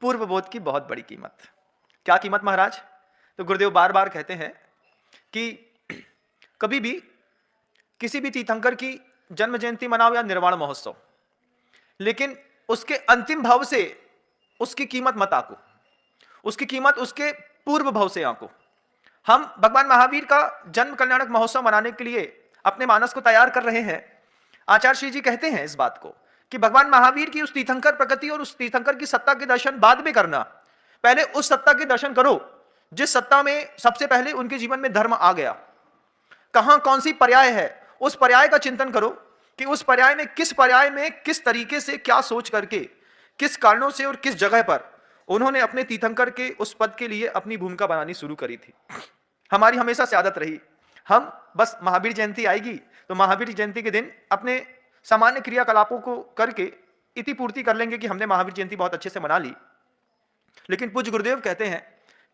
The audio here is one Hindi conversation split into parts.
पूर्व बोध की बहुत बड़ी कीमत। क्या कीमत महाराज? तो गुरुदेव बार बार कहते हैं कि कभी भी किसी भी तीर्थंकर की जन्म जयंती मनाओ या निर्वाण महोत्सव, लेकिन उसके अंतिम भाव से उसकी कीमत मत आंको, उसकी कीमत उसके पूर्व भाव से आंको। हम भगवान महावीर का जन्म कल्याणक महोत्सव मनाने के लिए अपने मानस को तैयार कर रहे हैं। आचार्य श्री जी कहते हैं इस बात को कि भगवान महावीर की उस तीर्थंकर प्रकृति और उस तीर्थंकर की सत्ता के दर्शन बाद में करना, पहले उस सत्ता के दर्शन करो जिस सत्ता में सबसे पहले उनके जीवन में धर्म आ गया। कहां कौन सी पर्याय है, उस पर्याय का चिंतन करो कि उस पर्याय में किस तरीके से, क्या सोच करके, किस कारणों से और किस जगह पर उन्होंने अपने तीर्थंकर के उस पद के लिए अपनी भूमिका बनानी शुरू करी थी। हमारी हमेशा से आदत रही, हम बस महावीर जयंती आएगी तो महावीर जयंती के दिन अपने सामान्य क्रियाकलापों को करके इति पूर्ति कर लेंगे कि हमने महावीर जयंती बहुत अच्छे से मना ली। लेकिन पूज्य गुरुदेव कहते हैं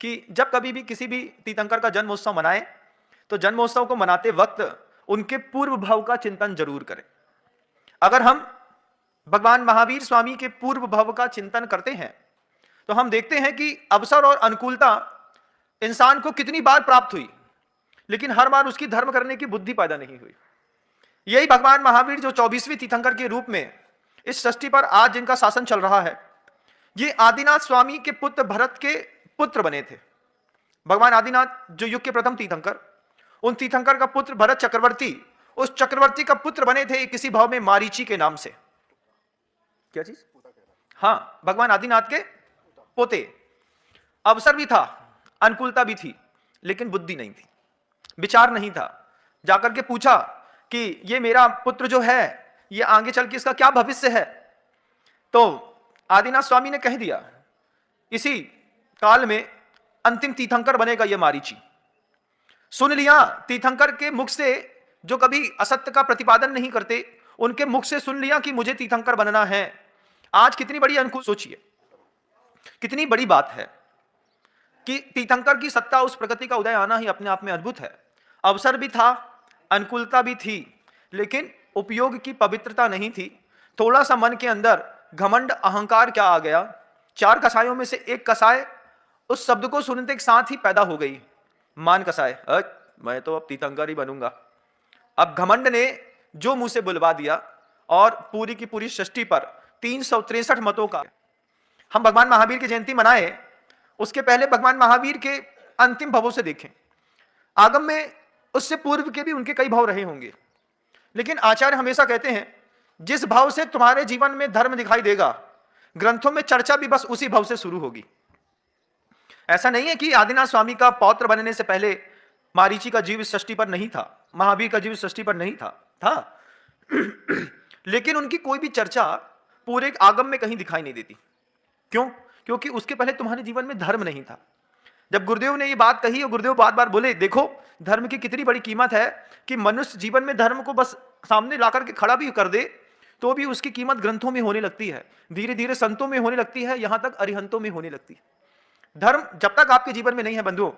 कि जब कभी भी किसी भी तीर्थंकर का जन्मोत्सव मनाएं तो जन्मोत्सव को मनाते वक्त उनके पूर्व भाव का चिंतन जरूर करें। अगर हम भगवान महावीर स्वामी के पूर्व भाव का चिंतन करते हैं तो हम देखते हैं कि अवसर और अनुकूलता इंसान को कितनी बार प्राप्त हुई, लेकिन हर बार उसकी धर्म करने की बुद्धि पैदा नहीं हुई। यही भगवान महावीर जो 24वें तीर्थंकर के रूप में इस सृष्टि पर आज जिनका शासन चल रहा है, ये आदिनाथ स्वामी के पुत्र भरत के पुत्र बने थे। भगवान आदिनाथ जो युग के प्रथम तीर्थंकर, उन तीर्थंकर का पुत्र भरत चक्रवर्ती, उस चक्रवर्ती का पुत्र बने थे किसी भाव में मारीची के नाम से। क्या चीज? हाँ, भगवान आदिनाथ के पोते। अवसर भी था, अनुकूलता भी थी, लेकिन बुद्धि नहीं थी, विचार नहीं था। जाकर के पूछा कि ये मेरा पुत्र जो है ये आगे चल के इसका क्या भविष्य है, तो आदिनाथ स्वामी ने कह दिया इसी काल में अंतिम तीर्थंकर बनेगा ये मारीची। सुन लिया तीर्थंकर के मुख से, जो कभी असत्य का प्रतिपादन नहीं करते, उनके मुख से सुन लिया कि मुझे तीर्थंकर बनना है। आज कितनी बड़ी अनुकूल, सोचिए कितनी बड़ी बात है कि तीर्थंकर की सत्ता, उस प्रकृति का उदय आना ही अपने आप में अद्भुत है। अवसर भी था, अनुकूलता भी थी, लेकिन उपयोग की पवित्रता नहीं थी। थोड़ा सा मन के अंदर घमंड, अहंकार क्या आ गया। 4 कसायों में से एक कसाय उस शब्द को सुनते के साथ ही पैदा हो गई, मान कसाय, मैं तो अब तीर्थंकर ही बनूंगा। अब घमंड ने जो मुंह से बुलवा दिया और पूरी की पूरी सृष्टि पर 363 मतों का। हम भगवान महावीर की जयंती मनाए, उसके पहले भगवान महावीर के अंतिम भावों से देखें। आगम में उससे पूर्व के भी उनके कई भाव रहे होंगे, लेकिन आचार्य हमेशा कहते हैं जिस भाव से तुम्हारे जीवन में धर्म दिखाई देगा, ग्रंथों में चर्चा भी बस उसी भाव से शुरू होगी। ऐसा नहीं है कि आदिनाथ स्वामी का पौत्र बनने से पहले मारीची का जीव इस सृष्टि पर नहीं था, महावीर का जीव इस सृष्टि पर नहीं था लेकिन उनकी कोई भी चर्चा पूरे आगम में कहीं दिखाई नहीं देती। क्यों? क्योंकि उसके पहले तुम्हारे जीवन में धर्म नहीं था। जब गुरुदेव ने ये बात कही और गुरुदेव बार बार बोले, देखो धर्म की कितनी बड़ी कीमत है कि मनुष्य जीवन में धर्म को बस सामने लाकर के खड़ा भी कर दे तो भी उसकी कीमत ग्रंथों में होने लगती है, धीरे धीरे संतों में होने लगती है, यहां तक अरिहंतों में होने लगती है। धर्म जब तक आपके जीवन में नहीं है बंधुओं,